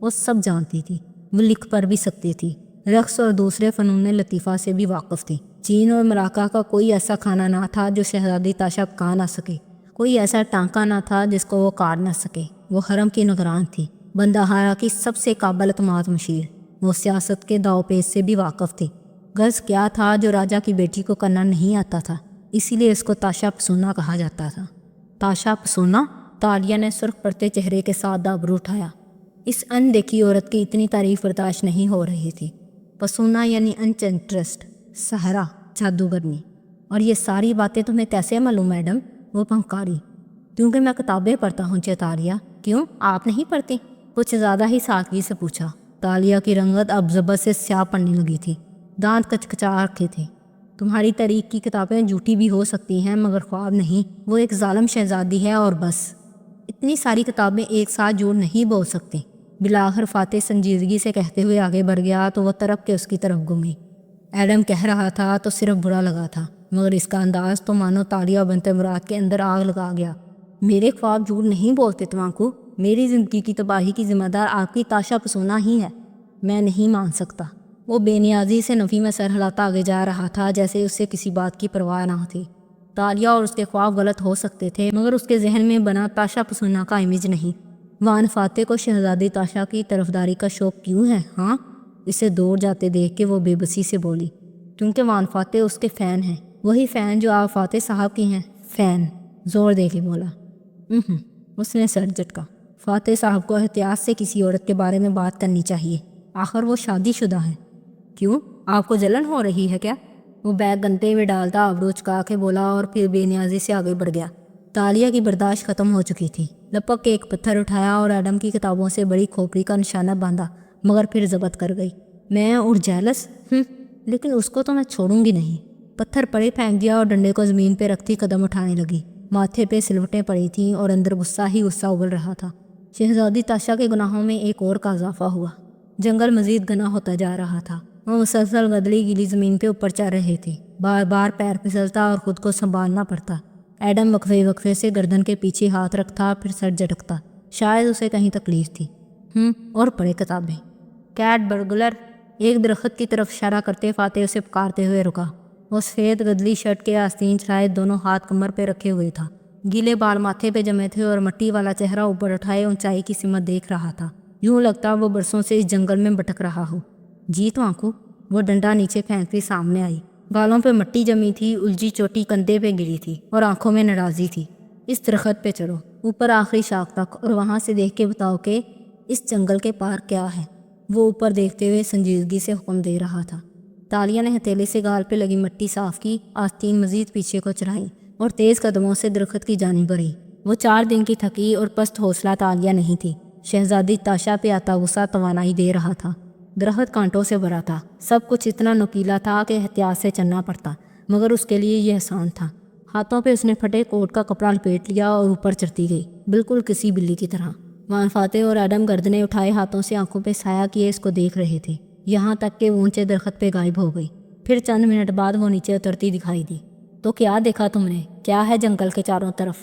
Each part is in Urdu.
وہ سب جانتی تھی، وہ لکھ پڑھ بھی سکتی تھی، رقص اور دوسرے فنون لطیفہ سے بھی واقف تھی۔ چین اور مراکہ کا کوئی ایسا کھانا نہ تھا جو شہزادی تاشا پکا نہ سکے، کوئی ایسا ٹانکا نہ تھا جس کو وہ کاٹ نہ سکے۔ وہ حرم کی نگران تھی، بندہارا کی سب سے قابل اعتماد مشیر۔ وہ سیاست کے داؤ پیچ سے بھی واقف تھی۔ غرض کیا تھا جو راجا کی بیٹی کو کرنا نہیں آتا تھا، اسی لیے اس کو تاشا پسونا کہا جاتا تھا۔ تاشا پسونا؟ تالیہ نے سرخ پڑتے چہرے کے ساتھ دابرو اٹھایا۔ اس ان دیکھی عورت کی اتنی تعریف برداشت نہیں ہو رہی تھی۔ پسونا یعنی انچنٹرسٹ، سہرا، جادوگرنی۔ اور یہ ساری باتیں تمہیں کیسے معلوم میڈم؟ وہ پھنکاری۔ کیونکہ میں کتابیں پڑھتا ہوں تالیہ۔ کیوں، آپ نہیں پڑھتی؟ کچھ زیادہ ہی سادگی سے پوچھا۔ تالیہ کی رنگت اب زبر سے سیاہ پڑنے لگی تھی، دانت کچکچا رکھے تھے۔ تمہاری تاریخ کی کتابیں جھوٹی بھی ہو سکتی ہیں مگر خواب نہیں۔ وہ ایک ظالم شہزادی ہے اور بس۔ اتنی ساری کتابیں ایک ساتھ جھوٹ نہیں بول سکتی۔ بالآخر فاتح سنجیدگی سے کہتے ہوئے آگے بڑھ گیا تو وہ تڑپ کے اس کی طرف گھومی۔ ایڈم کہہ رہا تھا تو صرف برا لگا تھا، مگر اس کا انداز تو مانو تالیہ بنت مراد کے اندر آگ لگا گیا۔ میرے خواب جھوٹ نہیں بولتے تمانکو، میری زندگی کی تباہی کی ذمہ دار آپ کی تاشا پسونا ہی ہے۔ میں نہیں مان سکتا۔ وہ بے نیازی سے نفی میں سر ہلاتا آگے جا رہا تھا جیسے اس سے کسی بات کی پرواہ نہ تھی۔ تالیہ اور اس کے خواب غلط ہو سکتے تھے مگر اس کے ذہن میں بنا تاشا پسونا کا امیج نہیں۔ وان فاتح کو شہزادی تاشا کی طرفداری کا شوق کیوں ہے؟ ہاں؟ اسے دور جاتے دیکھ کے وہ بے بسی سے بولی۔ کیونکہ وان فاتح اس کے فین ہیں، وہی فین جو آپ فاتح صاحب کی ہیں۔ فین؟ زور دے کے بولا۔ اس نے سر جھٹکا۔ فاتح صاحب کو احتیاط سے کسی عورت کے بارے میں بات کرنی چاہیے، آخر وہ شادی شدہ ہے۔ کیوں، آپ کو جلن ہو رہی ہے کیا؟ وہ بیگ گنتے ہوئے ڈالتا آبرو چکا کے بولا اور پھر بے نیازی سے آگے بڑھ گیا۔ تالیہ کی برداشت ختم ہو چکی تھی۔ لپک کے ایک پتھر اٹھایا اور ایڈم کی کتابوں سے بڑی کھوپڑی کا نشانہ باندھا، مگر پھر ضبط کر گئی۔ میں اور جیلس؟ لیکن اس کو تو میں چھوڑوں گی نہیں۔ پتھر پڑے پھینک دیا اور ڈنڈے کو زمین پہ رکھتی قدم اٹھانے لگی۔ ماتھے پہ سلوٹیں پڑی تھیں اور اندر غصہ ہی غصہ ابل رہا تھا۔ شہزادی تاشا کے گناہوں میں ایک اور کا اضافہ ہوا۔ جنگل مزید گھنا ہوتا جا رہا تھا۔ وہ مسلسل گدلی گیلی زمین پہ اوپر چڑھ رہے تھے، بار بار پیر پھسلتا اور خود کو سنبھالنا پڑتا۔ ایڈم وقفے وقفے سے گردن کے پیچھے ہاتھ رکھتا، پھر سر جھٹکتا، شاید اسے کہیں تکلیف تھی۔ اور پڑھے کتابیں۔ Kate burglar? ایک درخت کی طرف اشارہ کرتے فاتح اسے پکارتے ہوئے رکا۔ وہ سفید گدلی شرٹ کے آستین چڑھائے دونوں ہاتھ کمر پہ رکھے ہوئے تھا، گیلے بال ماتھے پہ جمے تھے اور مٹی والا چہرہ اوپر اٹھائے اونچائی کی سمت دیکھ رہا تھا۔ یوں لگتا وہ برسوں سے اس جنگل میں بھٹک رہا ہو۔ جی تو آنکھوں؟ وہ ڈنڈا نیچے پھینکتی سامنے آئی۔ گالوں پہ مٹی جمی تھی، الجھی چوٹی کندھے پہ گری تھی اور آنکھوں میں ناراضی تھی۔ اس درخت پہ چڑھو، اوپر آخری شاخ تک، اور وہاں سے دیکھ کے بتاؤ کہ اس جنگل کے پار کیا ہے۔ وہ اوپر دیکھتے ہوئے سنجیدگی سے حکم دے رہا تھا۔ تالیہ نے ہتھیلی سے گال پہ لگی مٹی صاف کی، آستین مزید پیچھے کو چڑھائی اور تیز قدموں سے درخت کی جانب بڑھی۔ وہ 4 دن کی تھکی اور پست حوصلہ تالیہ نہیں تھی۔ شہزادی تاشا پہ آتا غصہ توانائی دے رہا تھا۔ درخت کانٹوں سے بھرا تھا، سب کچھ اتنا نوکیلا تھا کہ احتیاط سے چلنا پڑتا، مگر اس کے لیے یہ آسان تھا۔ ہاتھوں پہ اس نے پھٹے کوٹ کا کپڑا لپیٹ لیا اور اوپر چڑھتی گئی، بالکل کسی بلی کی طرح۔ وان فاتح اور ایڈم گردنے اٹھائے ہاتھوں سے آنکھوں پہ سایہ کیے اس کو دیکھ رہے تھے، یہاں تک کہ وہ اونچے درخت پہ غائب ہو گئی۔ پھر چند منٹ بعد وہ نیچے اترتی دکھائی دی۔ تو کیا دیکھا تم نے؟ کیا ہے جنگل کے چاروں طرف؟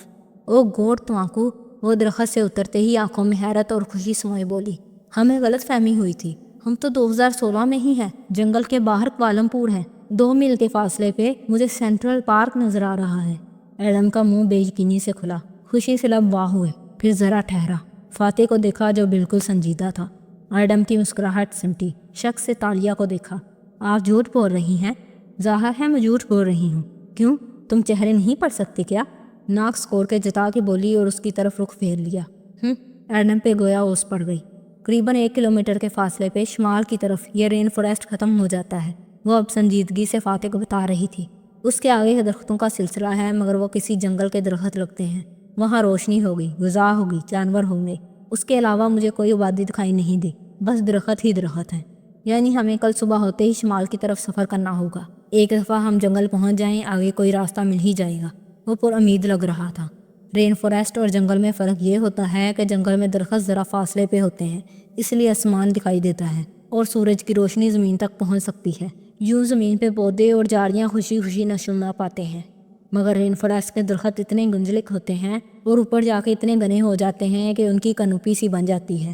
او گوڈ تماکو! وہ درخت سے اترتے ہی آنکھوں میں حیرت اور خوشی سموئے بولی۔ ہمیں غلط فہمی ہوئی تھی، ہم تو 2016 میں ہی ہیں، جنگل کے باہر کوالمپور ہے، 2 میل کے فاصلے پہ مجھے سینٹرل پارک نظر آ رہا ہے۔ ایڈم کا منہ بے یقینی سے کھلا، خوشی سے لب واہ ہوئے، پھر ذرا ٹھہرا، فاتح کو دیکھا جو بالکل سنجیدہ تھا۔ ایڈم کی مسکراہٹ سمٹی، شک سے تالیہ کو دیکھا۔ آپ جھوٹ بول رہی ہیں؟ ظاہر ہے میں جھوٹ بول رہی ہوں۔ کیوں، تم چہرے نہیں پڑھ سکتے کیا؟ ناک سکور کے جتا کے بولی اور اس کی طرف رخ پھیر لیا۔ ایڈم پہ گویا اوس پڑ گئی۔ قریباً 1 کلومیٹر کے فاصلے پہ شمال کی طرف یہ رین فوریسٹ ختم ہو جاتا ہے۔ وہ اب سنجیدگی سے فاتح کو بتا رہی تھی۔ اس کے آگے درختوں کا سلسلہ ہے مگر وہ کسی جنگل کے درخت لگتے ہیں۔ وہاں روشنی ہوگی، غذا ہوگی، جانور ہوں گے، اس کے علاوہ مجھے کوئی آبادی دکھائی نہیں دی، بس درخت ہی درخت ہیں۔ یعنی ہمیں کل صبح ہوتے ہی شمال کی طرف سفر کرنا ہوگا۔ ایک دفعہ ہم جنگل پہنچ جائیں آگے کوئی راستہ مل ہی جائے گا۔ وہ پر امید لگ رہا تھا۔ رین فوریسٹ اور جنگل میں فرق یہ ہوتا ہے کہ جنگل میں درخت ذرا فاصلے پہ ہوتے ہیں، اس لیے آسمان دکھائی دیتا ہے اور سورج کی روشنی زمین تک پہنچ سکتی ہے۔ یوں زمین پہ پودے اور جھاڑیاں خوشی خوشی نشو نما پاتے ہیں، مگر رین فوریسٹ کے درخت اتنے گنجلک ہوتے ہیں اور اوپر جا کے اتنے گھنے ہو جاتے ہیں کہ ان کی کنوپی سی بن جاتی ہے،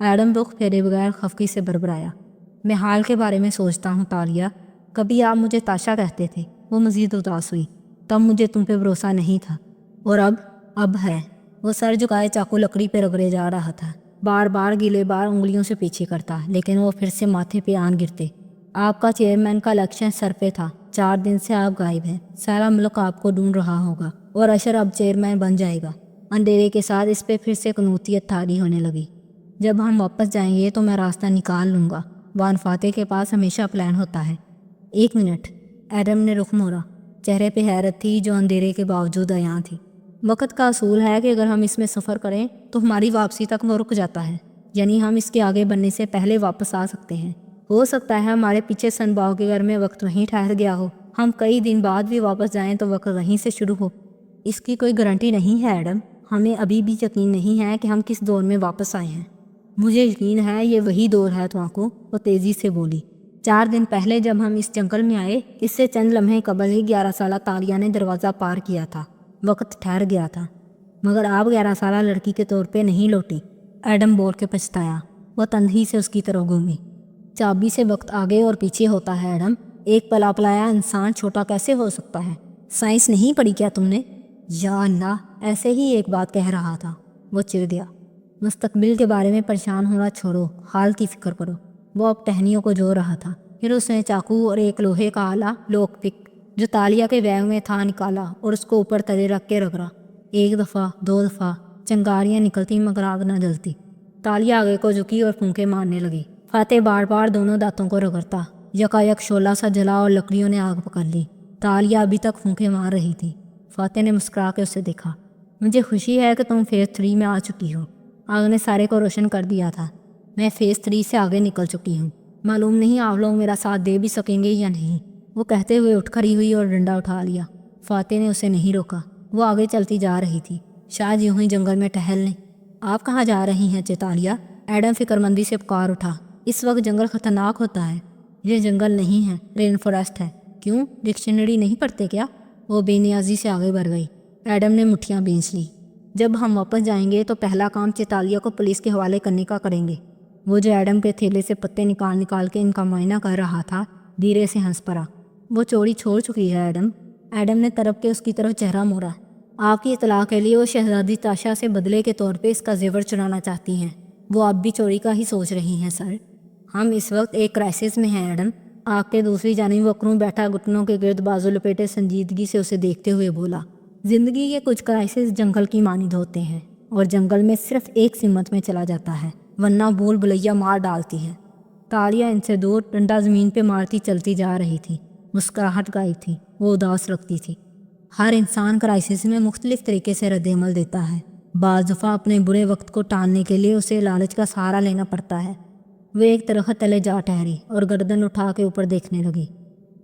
ایڈم رخ پھیرے بغیر خفگی سے بربرایا۔ میں حال کے بارے میں سوچتا ہوں تالیہ، کبھی آپ مجھے تاشا کہتے تھے۔ وہ مزید اداس ہوئی۔ تب مجھے تم پہ بھروسہ نہیں تھا، اور اب ہے۔ وہ سر جھکائے چاقو لکڑی پہ رگڑے جا رہا تھا، بار بار گیلے بار انگلیوں سے پیچھے کرتا، لیکن وہ پھر سے ماتھے پہ آن گرتے۔ آپ کا چیئرمین کا الیکشن سر پہ تھا، 4 دن سے آپ غائب ہیں، سارا ملک آپ کو ڈھونڈ رہا ہوگا، اور اشر اب چیئرمین بن جائے گا۔ اندھیرے کے ساتھ اس پہ پھر سے قنوتیت طاری ہونے لگی۔ جب ہم واپس جائیں گے تو میں راستہ نکال لوں گا۔ وان فاتح کے پاس ہمیشہ پلان ہوتا ہے۔ 1 منٹ، ایڈم نے رخ موڑا۔ چہرے پہ حیرت تھی جو اندھیرے کے باوجود عیاں تھی۔ وقت کا اصول ہے کہ اگر ہم اس میں سفر کریں تو ہماری واپسی تک وہ رک جاتا ہے، یعنی ہم اس کے آگے بڑھنے سے پہلے واپس آ سکتے ہیں۔ ہو سکتا ہے ہمارے پیچھے سن باؤ کے گھر میں وقت وہیں ٹھہر گیا ہو، ہم کئی دن بعد بھی واپس جائیں تو وقت وہیں سے شروع ہو۔ اس کی کوئی گارنٹی نہیں ہے ایڈم، ہمیں ابھی بھی یقین نہیں ہے کہ ہم کس دور میں واپس آئے ہیں۔ مجھے یقین ہے یہ وہی دور ہے تواکو، وہ تیزی سے بولی۔ 4 دن پہلے جب ہم اس جنگل میں آئے، اس سے چند لمحے قبل ہی 11 سالہ تالیہ نے دروازہ پار کیا تھا، وقت ٹھہر گیا تھا، مگر آپ 11 سالہ لڑکی کے طور پہ نہیں لوٹی۔ ایڈم بول کے پچھتایا۔ وہ تندھی سے اس کی طرف گھومی۔ چابی سے وقت آگے اور پیچھے ہوتا ہے ایڈم، ایک پلا پلایا انسان چھوٹا کیسے ہو سکتا ہے؟ سائنس نہیں پڑھی کیا تم نے؟ یا اللہ، ایسے ہی ایک بات کہہ رہا تھا۔ وہ چڑ گیا۔ مستقبل کے بارے میں پریشان ہونا چھوڑو، حال کی فکر کرو۔ وہ اب ٹہنیوں کو جو رہا تھا۔ پھر اس نے چاقو اور ایک لوہے کا آلہ لوک پک جو تالیہ کے بیگ میں تھا نکالا اور اس کو اوپر تلے رکھ کے رگڑا۔ 1 دفعہ 2 دفعہ چنگاریاں نکلتی مگر آگ نہ جلتی۔ تالیہ آگے کو جھکی اور پھونکے مارنے لگی۔ فاتح بار بار دونوں دانتوں کو رگڑتا۔ یکایک شعلہ سا جلا اور لکڑیوں نے آگ پکڑ لی۔ تالیہ ابھی تک پھونکے مار رہی تھی۔ فاتح نے مسکرا کے اسے دیکھا۔ مجھے خوشی ہے کہ تم فیز 3 میں آ چکی ہو۔ آگ نے سارے کو روشن کر دیا تھا۔ میں فیز 3 سے آگے نکل چکی ہوں۔ معلوم نہیں آپ لوگ میرا ساتھ دے بھی سکیں گے یا نہیں۔ وہ کہتے ہوئے اٹھ کھڑی ہوئی اور ڈنڈا اٹھا لیا۔ فاتح نے اسے نہیں روکا۔ وہ آگے چلتی جا رہی تھی، شاید یوں ہی جنگل میں ٹہل لیں۔ آپ کہاں جا رہی ہیں چیتالیہ؟ ایڈم فکر مندی سے پکار اٹھا۔ اس وقت جنگل خطرناک ہوتا ہے۔ یہ جنگل نہیں ہے، رین فارسٹ ہے۔ کیوں، ڈکشنری نہیں پڑھتے کیا؟ وہ بے نیازی سے آگے بڑھ گئی۔ ایڈم نے مٹھیاں بھینچ لی۔ جب ہم واپس جائیں گے تو پہلا کام چیتالیہ کو پولیس کے حوالے کرنے کا کریں گے۔ وہ جو ایڈم کے تھیلے سے پتے نکال کے ان کا معائنہ کر رہا تھا، دھیرے سے ہنس پڑا۔ وہ چوری چھوڑ چکی ہے ایڈم۔ ایڈم نے تڑپ کے اس کی طرف چہرہ موڑا۔ آپ کی اطلاع کے لیے وہ شہزادی تاشا سے بدلے کے طور پہ اس کا زیور چرانا چاہتی ہیں۔ وہ اب بھی چوری کا ہی سوچ رہی ہیں سر۔ ہم اس وقت ایک کرائسس میں ہیں ایڈم۔ آگ کے دوسری جانب وکروں بیٹھا گھٹنوں کے گرد بازو لپیٹے سنجیدگی سے اسے دیکھتے ہوئے بولا، زندگی کے کچھ کرائسس جنگل کی مانند ہوتے ہیں، اور جنگل میں صرف ایک سمت میں چلا جاتا ہے، ورنہ بھول بھلیا مار ڈالتی ہے۔ تالیہ ان سے دور ڈنڈا زمین پہ مارتی چلتی جا رہی تھی۔ مسکراہٹ غائب تھی، وہ اداس لگتی تھی۔ ہر انسان کرائسس میں مختلف طریقے سے رد عمل دیتا ہے۔ بعض دفعہ اپنے برے وقت کو ٹالنے کے لیے اسے لالچ کا سہارا لینا پڑتا ہے۔ وہ ایک درخت تلے جا ٹھہری اور گردن اٹھا کے اوپر دیکھنے لگی۔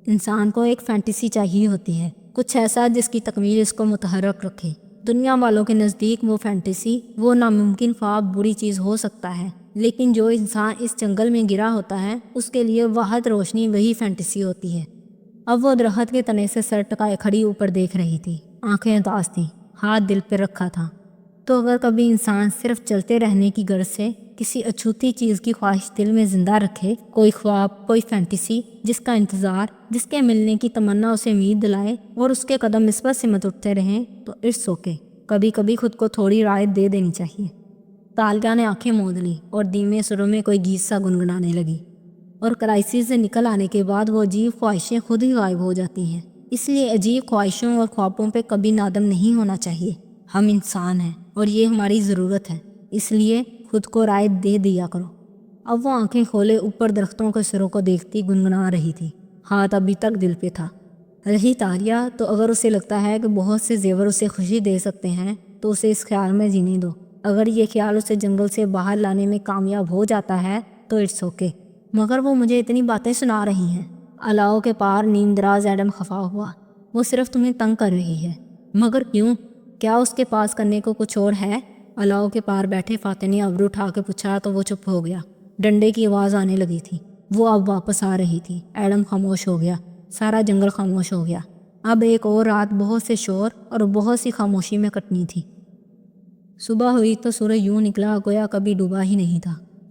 انسان کو ایک فینٹیسی چاہیے ہوتی ہے، کچھ ایسا جس کی تکمیل اس کو متحرک رکھے۔ دنیا والوں کے نزدیک وہ فینٹیسی، وہ ناممکن خواب بری چیز ہو سکتا ہے، لیکن جو انسان اس جنگل میں گرا ہوتا ہے اس کے لیے واحد روشنی وہی فینٹیسی ہوتی ہے۔ اب وہ درخت کے تنے سے سر ٹکائے کھڑی اوپر دیکھ رہی تھی، آنکھیں اداس تھیں، ہاتھ دل پہ رکھا تھا۔ تو اگر کبھی انسان صرف چلتے رہنے کی غرض سے کسی اچھوتی چیز کی خواہش دل میں زندہ رکھے، کوئی خواب، کوئی فینٹیسی جس کا انتظار، جس کے ملنے کی تمنا اسے امید دلائے اور اس کے قدم مثبت سمت اٹھتے رہیں، تو اٹس اوکے، کبھی کبھی خود کو تھوڑی رعایت دے دینی چاہیے۔ تالیہ نے آنکھیں موند لی اور دھیمے سروں میں کوئی گیت سا گنگنانے لگی۔ اور کرائسس سے نکل آنے کے بعد وہ عجیب خواہشیں خود ہی غائب ہو جاتی ہیں۔ اس لیے عجیب خواہشوں اور خوابوں پہ کبھی نادم نہیں ہونا چاہیے۔ ہم انسان ہیں اور یہ ہماری ضرورت ہے، اس لیے خود کو رعایت دے دیا کرو۔ اب وہ آنکھیں کھولے اوپر درختوں کے سروں کو دیکھتی گنگنا رہی تھی، ہاتھ ابھی تک دل پہ تھا۔ رہی تالیہ تو اگر اسے لگتا ہے کہ بہت سے زیور اسے خوشی دے سکتے ہیں تو اسے اس خیال میں جینے دو۔ اگر یہ خیال اسے جنگل سے باہر لانے میں کامیاب ہو جاتا ہے تو اٹس اوکے۔ مگر وہ مجھے اتنی باتیں سنا رہی ہیں۔ الاؤ کے پار نیم دراز ایڈم خفا ہوا۔ وہ صرف تمہیں تنگ کر رہی ہے۔ مگر کیوں؟ کیا اس کے پاس کرنے کو کچھ اور ہے؟ الاؤ کے پار بیٹھے فاتح نے ابرو اٹھا کے پوچھا تو وہ چپ ہو گیا۔ ڈنڈے کی آواز آنے لگی تھی، وہ اب واپس آ رہی تھی۔ ایڈم خاموش ہو گیا، سارا جنگل خاموش ہو گیا۔ اب ایک اور رات بہت سے شور اور بہت سی خاموشی میں کٹنی تھی۔ صبح ہوئی تو سورج یوں نکلا گویا کبھی ڈوبا ہی نہیں تھا۔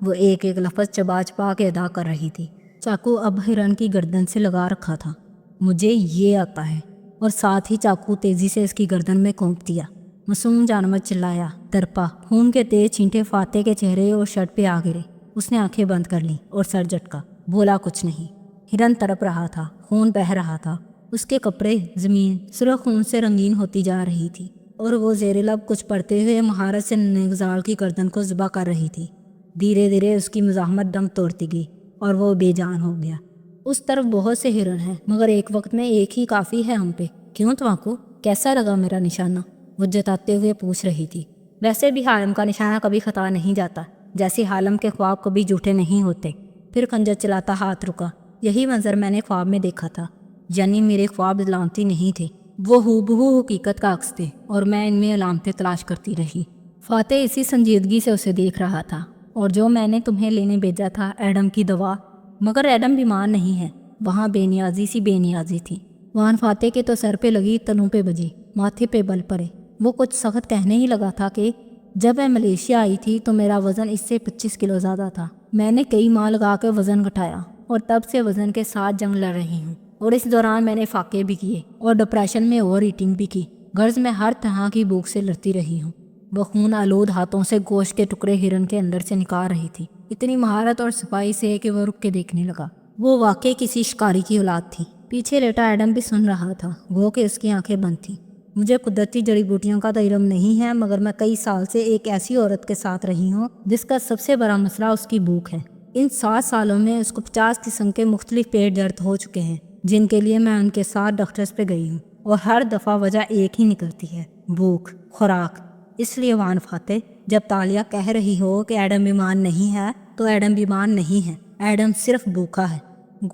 وہ ایک ایک لفظ چبا چبا کے ادا کر رہی تھی۔ چاقو اب ہرن کی گردن سے لگا رکھا تھا۔ مجھے یہ آتا ہے، اور ساتھ ہی چاقو تیزی سے اس کی گردن میں کونپ دیا۔ معصوم جانور چلایا، تڑپا، خون کے تیز چھینٹے فاتح کے چہرے اور شرٹ پہ آ گرے۔ اس نے آنکھیں بند کر لیں اور سر جھٹکا، بولا کچھ نہیں۔ ہرن تڑپ رہا تھا، خون بہہ رہا تھا، اس کے کپڑے، زمین سرخ خون سے رنگین ہوتی جا رہی تھی، اور وہ زیر لب کچھ پڑھتے ہوئے مہارت سے نگزال کی گردن کو ذبح کر رہی تھی۔ دھیرے دھیرے اس کی مزاحمت دم توڑتی گئی اور وہ بے جان ہو گیا۔ اس طرف بہت سے ہرن ہیں، مگر ایک وقت میں ایک ہی کافی ہے ہم پہ۔ کیوں تماکو؟ کیسا لگا میرا نشانہ؟ وہ جتاتے ہوئے پوچھ رہی تھی۔ ویسے بھی حالم کا نشانہ کبھی خطا نہیں جاتا، جیسے حالم کے خواب کبھی جھوٹے نہیں ہوتے۔ پھر خنجر چلاتا ہاتھ رکا۔ یہی منظر میں نے خواب میں دیکھا تھا، یعنی میرے خواب علامتی نہیں تھے، وہ ہو بہو حقیقت کا عکس تھے، اور میں ان میں علامتیں تلاش کرتی رہی۔ فاتح اسی سنجیدگی سے اسے دیکھ رہا تھا۔ اور جو میں نے تمہیں لینے بھیجا تھا، ایڈم کی دوا، مگر ایڈم بیمار نہیں ہے۔ وہاں بے نیازی سی بے نیازی تھی۔ وہاں فاتح کے تو سر پہ لگی، تنوں پہ بجی، ماتھے پہ بل پڑے۔ وہ کچھ سخت کہنے ہی لگا تھا کہ جب میں ملیشیا آئی تھی تو میرا وزن اس سے 25 کلو زیادہ تھا۔ میں نے کئی ماہ لگا کے وزن گھٹایا، اور تب سے وزن کے ساتھ جنگ لڑ رہی ہوں۔ اور اس دوران میں نے فاقے بھی کیے اور ڈپریشن میں اوور ایٹنگ بھی کی، غرض میں ہر طرح کی بھوک سے لڑتی رہی ہوں۔ وہ خون آلود ہاتھوں سے گوشت کے ٹکڑے ہرن کے اندر سے نکال رہی تھی، اتنی مہارت اور صفائی سے کہ وہ رک کے دیکھنے لگا۔ وہ واقعی کسی شکاری کی اولاد تھی۔ پیچھے لیٹا ایڈم بھی سن رہا تھا، وہ کہ اس کی آنکھیں بند تھیں۔ مجھے قدرتی جڑی بوٹیوں کا تو علم نہیں ہے، مگر میں کئی سال سے ایک ایسی عورت کے ساتھ رہی ہوں جس کا سب سے بڑا مسئلہ اس کی بھوک ہے۔ ان 7 سالوں میں اس کو 50 قسم کے مختلف پیٹ درد ہو چکے ہیں، جن کے لیے میں ان کے ساتھ ڈاکٹرز پہ گئی ہوں، اور ہر دفعہ وجہ ایک ہی نکلتی ہے، بھوک، خوراک۔ اس لیے وان فاتح، جب تالیہ کہہ رہی ہو کہ ایڈم بیمار نہیں ہے، تو ایڈم بیمار نہیں ہے، ایڈم صرف بھوکا ہے۔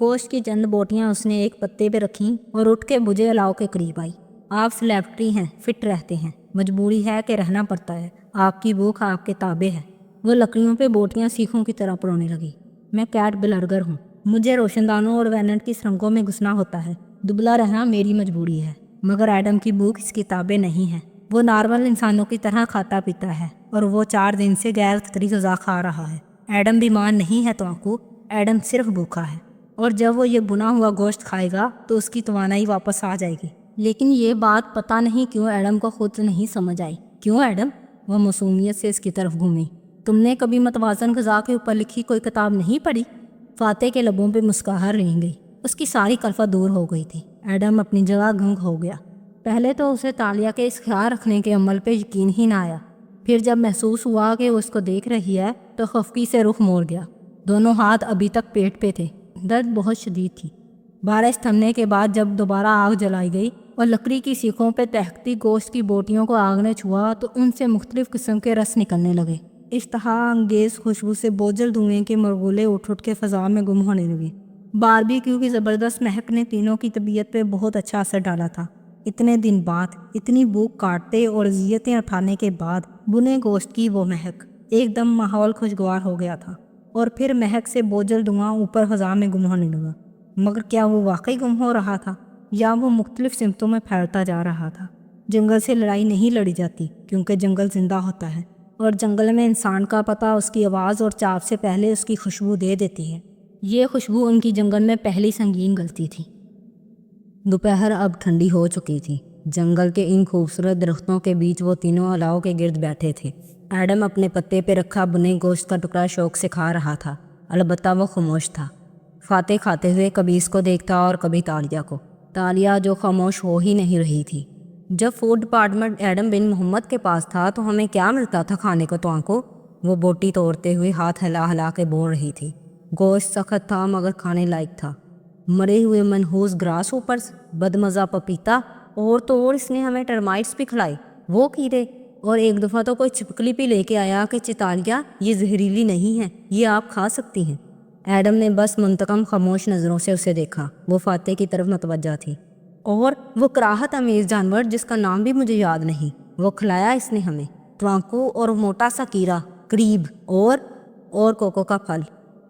گوشت کی چند بوٹیاں اس نے ایک پتے پہ رکھیں اور اٹھ کے بجھے الاؤ کے قریب آئی۔ آپ سلیبریٹی ہیں، فٹ رہتے ہیں، مجبوری ہے کہ رہنا پڑتا ہے، آپ کی بھوک آپ کے تابع ہے۔ وہ لکڑیوں پہ بوٹیاں سیخوں کی طرح پرونے لگی۔ میں کیٹ بلرگر ہوں، مجھے روشن دانوں اور وینٹ کی سرنگوں میں گھسنا ہوتا ہے، دبلا رہنا میری مجبوری ہے، مگر ایڈم کی بھوک اس کی تابع نہیں ہے۔ وہ نارمل انسانوں کی طرح کھاتا پیتا ہے، اور وہ 4 دن سے غیر فطری غذا کھا رہا ہے۔ ایڈم بیمار نہیں ہے تماکو، ایڈم صرف بھوکا ہے، اور جب وہ یہ بنا ہوا گوشت کھائے گا تو اس کی توانائی واپس آ جائے گی۔ لیکن یہ بات پتہ نہیں کیوں ایڈم کو خود نہیں سمجھ آئی۔ کیوں ایڈم؟ وہ معصومیت سے اس کی طرف گھومی۔ تم نے کبھی متوازن غذا کے اوپر لکھی کوئی کتاب نہیں پڑھی؟ فاتح کے لبوں پہ مسکراہٹ رہ گئی، اس کی ساری کلفت دور ہو گئی تھی۔ ایڈم اپنی جگہ گنگ ہو گیا۔ پہلے تو اسے تالیہ کے اس خیال رکھنے کے عمل پہ یقین ہی نہ آیا، پھر جب محسوس ہوا کہ وہ اس کو دیکھ رہی ہے تو خفگی سے رخ موڑ گیا۔ دونوں ہاتھ ابھی تک پیٹ پہ تھے، درد بہت شدید تھی۔ بارش تھمنے کے بعد جب دوبارہ آگ جلائی گئی اور لکڑی کی سیخوں پہ تہکتی گوشت کی بوٹیوں کو آگ نے چھوا تو ان سے مختلف قسم کے رس نکلنے لگے۔ اشتہا انگیز خوشبو سے بوجھل دھوئیں کے مرغولے اٹھ اٹھ کے فضا میں گم ہونے لگے۔ باربیکیو کی زبردست مہک نے تینوں کی طبیعت پہ بہت اچھا اثر ڈالا تھا۔ اتنے دن بعد، اتنی بھوک کاٹتے اور اذیتیں اٹھانے کے بعد، بنے گوشت کی وہ مہک، ایک دم ماحول خوشگوار ہو گیا تھا، اور پھر مہک سے بوجھل دھواں اوپر فضا میں گم ہونے لگا۔ مگر کیا وہ واقعی گم ہو رہا تھا، یا وہ مختلف سمتوں میں پھیلتا جا رہا تھا؟ جنگل سے لڑائی نہیں لڑی جاتی، کیونکہ جنگل زندہ ہوتا ہے، اور جنگل میں انسان کا پتہ اس کی آواز اور چاپ سے پہلے اس کی خوشبو دے دیتی ہے۔ یہ خوشبو ان کی جنگل میں پہلی سنگین غلطی تھی۔ دوپہر اب ٹھنڈی ہو چکی تھی۔ جنگل کے ان خوبصورت درختوں کے بیچ وہ تینوں الاؤ کے گرد بیٹھے تھے۔ ایڈم اپنے پتے پہ رکھا بنے گوشت کا ٹکڑا شوق سے کھا رہا تھا، البتہ وہ خاموش تھا۔ فاتح کھاتے ہوئے کبھی اس کو دیکھتا اور کبھی تالیہ کو، تالیہ جو خاموش ہو ہی نہیں رہی تھی۔ جب فوڈ ڈپارٹمنٹ ایڈم بن محمد کے پاس تھا تو ہمیں کیا ملتا تھا کھانے کو کو؟ وہ بوٹی توڑتے ہوئے ہاتھ ہلا ہلا کے بول رہی تھی۔ گوشت سخت تھا مگر کھانے لائق تھا۔ مرے ہوئے منحوس گراس ہوپرز، بدمزہ پپیتا، اور تو اور اس نے ہمیں ٹرمائٹس بھی کھلائے، وہ کیڑے، اور ایک دفعہ تو کوئی چھپکلی بھی لے کے آیا کہ چتالیہ یہ زہریلی نہیں ہے، یہ آپ کھا سکتی ہیں۔ ایڈم نے بس منتقم خاموش نظروں سے اسے دیکھا۔ وہ فاتح کی طرف متوجہ تھی۔ اور وہ کراہت امیز جانور جس کا نام بھی مجھے یاد نہیں، وہ کھلایا اس نے ہمیں، ٹوانکو اور موٹا سا کیڑا، کریب، اور کوکو کا پھل۔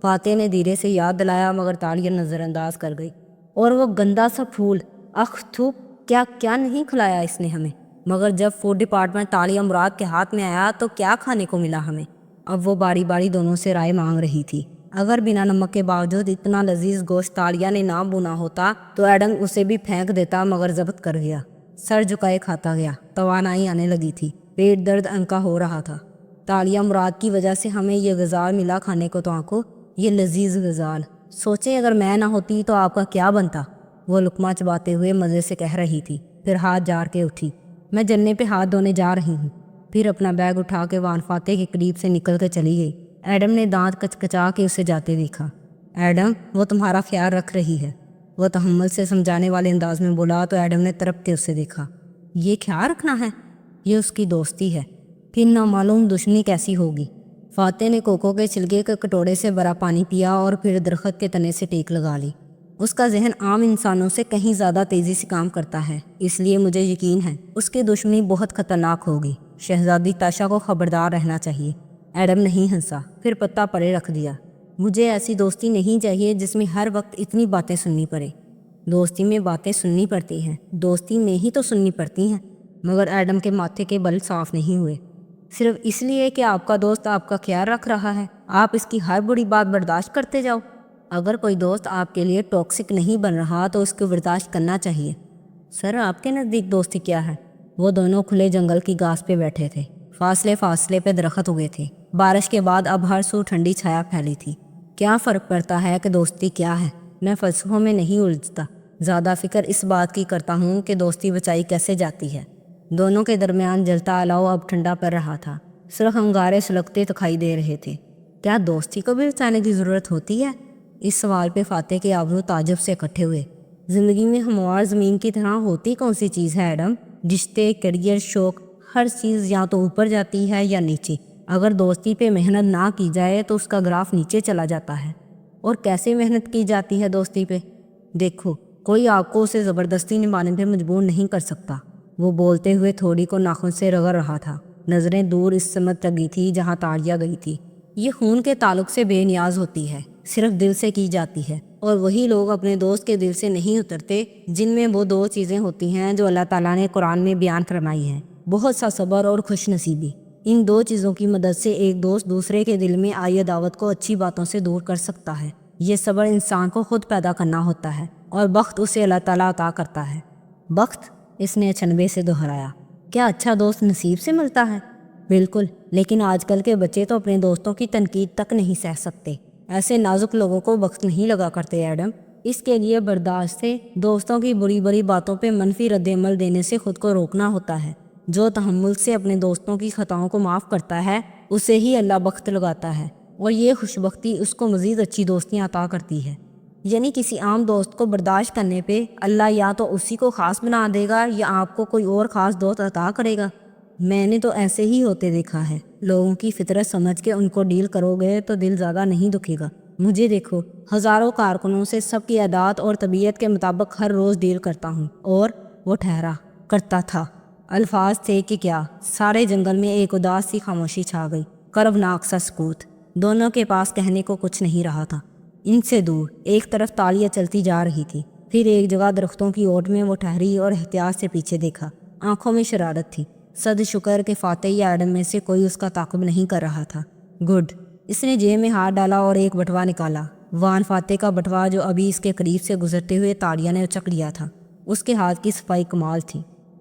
فاتح نے دھیرے سے یاد دلایا مگر تالیہ نظر انداز کر گئی۔ اور وہ گندا سا پھول، اخ تھو، کیا نہیں کھلایا اس نے ہمیں۔ مگر جب فوڈ ڈپارٹمنٹ تالیہ مراد کے ہاتھ میں آیا تو کیا کھانے کو ملا ہمیں؟ اب وہ باری باری دونوں سے رائے مانگ رہی تھی۔ اگر بنا نمک کے باوجود اتنا لذیذ گوشت تالیہ نے نہ بھونا ہوتا تو ایڈم اسے بھی پھینک دیتا، مگر ضبط کر گیا۔ سر جھکائے کھاتا گیا، توانائی آنے لگی تھی، پیٹ درد انکا ہو رہا تھا۔ تالیہ مراد کی وجہ سے ہمیں یہ غزال ملا کھانے کو تو آنکھوں، یہ لذیذ غزال۔ سوچیں اگر میں نہ ہوتی تو آپ کا کیا بنتا؟ وہ لقمہ چباتے ہوئے مزے سے کہہ رہی تھی، پھر ہاتھ جاڑ کے اٹھی۔ میں جننے پہ ہاتھ دھونے جا رہی ہوں۔ پھر اپنا بیگ اٹھا کے وان فاتح کے قریب سے نکل کے چلی گئی۔ ایڈم نے دانت کچکچا کے اسے جاتے دیکھا۔ ایڈم، وہ تمہارا خیال رکھ رہی ہے، وہ تحمل سے سمجھانے والے انداز میں بولا تو ایڈم نے تڑپ کے اسے دیکھا۔ یہ خیال رکھنا ہے؟ یہ اس کی دوستی ہے، پھر نامعلوم دشمنی کیسی ہوگی؟ فاتح نے کوکو کے چھلکے کے کٹورے سے بھرا پانی پیا اور پھر درخت کے تنے سے ٹیک لگا لی۔ اس کا ذہن عام انسانوں سے کہیں زیادہ تیزی سے کام کرتا ہے، اس لیے مجھے یقین ہے اس کی دشمنی بہت خطرناک ہوگی۔ شہزادی تاشا کو خبردار رہنا چاہیے۔ ایڈم نہیں ہنسا، پھر پتا پڑے رکھ دیا۔ مجھے ایسی دوستی نہیں چاہیے جس میں ہر وقت اتنی باتیں سننی پڑے۔ دوستی میں باتیں سننی پڑتی ہیں، دوستی میں ہی تو سننی پڑتی ہیں۔ مگر ایڈم کے ماتھے کے بل صاف نہیں ہوئے۔ صرف اس لیے کہ آپ کا دوست آپ کا خیال رکھ رہا ہے، آپ اس کی ہر بری بات برداشت کرتے جاؤ۔ اگر کوئی دوست آپ کے لیے ٹاکسک نہیں بن رہا تو اس کو برداشت کرنا چاہیے۔ سر، آپ کے نزدیک دوستی کیا ہے؟ وہ دونوں کھلے جنگل کی گھاس پہ بیٹھے تھے، فاصلے پہ درخت اگے تھے۔ بارش کے بعد اب ہر سو ٹھنڈی چھایا پھیلی تھی۔ کیا فرق پڑتا ہے کہ دوستی کیا ہے؟ میں فلسفوں میں نہیں الجھتا، زیادہ فکر اس بات کی کرتا ہوں کہ دوستی بچائی کیسے جاتی ہے۔ دونوں کے درمیان جلتا الاؤ اب ٹھنڈا پڑ رہا تھا، صرف انگارے سلگتے دکھائی دے رہے تھے۔ کیا دوستی کو بھی بچانے کی ضرورت ہوتی ہے؟ اس سوال پہ فاتح کے آبرو تعجب سے اکٹھے ہوئے۔ زندگی میں ہموار زمین کی طرح ہوتی کون سی چیز ہے ایڈم؟ رشتے، کیریئر، شوق، ہر چیز یا تو اوپر جاتی ہے یا نیچے۔ اگر دوستی پہ محنت نہ کی جائے تو اس کا گراف نیچے چلا جاتا ہے۔ اور کیسے محنت کی جاتی ہے دوستی پہ؟ دیکھو، کوئی آپ کو اسے زبردستی نبھانے پہ مجبور نہیں کر سکتا۔ وہ بولتے ہوئے تھوڑی کو ناخن سے رگڑ رہا تھا، نظریں دور اس سمت لگی تھی جہاں تاڑیا گئی تھی۔ یہ خون کے تعلق سے بے نیاز ہوتی ہے، صرف دل سے کی جاتی ہے، اور وہی لوگ اپنے دوست کے دل سے نہیں اترتے جن میں وہ دو چیزیں ہوتی ہیں جو اللہ تعالیٰ نے قرآن میں بیان فرمائی ہیں، بہت سا صبر اور خوش نصیبی۔ ان دو چیزوں کی مدد سے ایک دوست دوسرے کے دل میں آئی عداوت کو اچھی باتوں سے دور کر سکتا ہے۔ یہ صبر انسان کو خود پیدا کرنا ہوتا ہے، اور بخت اسے اللہ تعالیٰ عطا کرتا ہے۔ بخت؟ اس نے اچنبے سے دہرایا۔ کیا اچھا دوست نصیب سے ملتا ہے؟ بالکل، لیکن آج کل کے بچے تو اپنے دوستوں کی تنقید تک نہیں سہ سکتے۔ ایسے نازک لوگوں کو بخت نہیں لگا کرتے ایڈم۔ اس کے لیے برداشت سے دوستوں کی بری باتوں پہ منفی رد عمل دینے سے خود کو روکنا ہوتا ہے۔ جو تحمل سے اپنے دوستوں کی خطاؤں کو معاف کرتا ہے اسے ہی اللہ بخت لگاتا ہے، اور یہ خوش بختی اس کو مزید اچھی دوستیاں عطا کرتی ہے۔ یعنی کسی عام دوست کو برداشت کرنے پہ اللہ یا تو اسی کو خاص بنا دے گا یا آپ کو کوئی اور خاص دوست عطا کرے گا۔ میں نے تو ایسے ہی ہوتے دیکھا ہے۔ لوگوں کی فطرت سمجھ کے ان کو ڈیل کرو گے تو دل زیادہ نہیں دکھے گا۔ مجھے دیکھو، ہزاروں کارکنوں سے سب کی عادات اور طبیعت کے مطابق ہر روز ڈیل کرتا ہوں، اور وہ ٹھہرا کرتا تھا۔ الفاظ تھے کہ کیا، سارے جنگل میں ایک اداس سی خاموشی چھا گئی، کربناک سا سکوت۔ دونوں کے پاس کہنے کو کچھ نہیں رہا تھا۔ ان سے دور ایک طرف تالیاں چلتی جا رہی تھی، پھر ایک جگہ درختوں کی اوٹ میں وہ ٹھہری اور احتیاط سے پیچھے دیکھا۔ آنکھوں میں شرارت تھی۔ صد شکر کہ فاتح یا ایڈم میں سے کوئی اس کا تعاقب نہیں کر رہا تھا۔ گڈ۔ اس نے جیب میں ہاتھ ڈالا اور ایک بٹوا نکالا، وان فاتح کا بٹوا جو ابھی اس کے قریب سے گزرتے ہوئے تاڑیا نے اچک لیا تھا۔ اس کے ہاتھ کی صفائی کمال تھی۔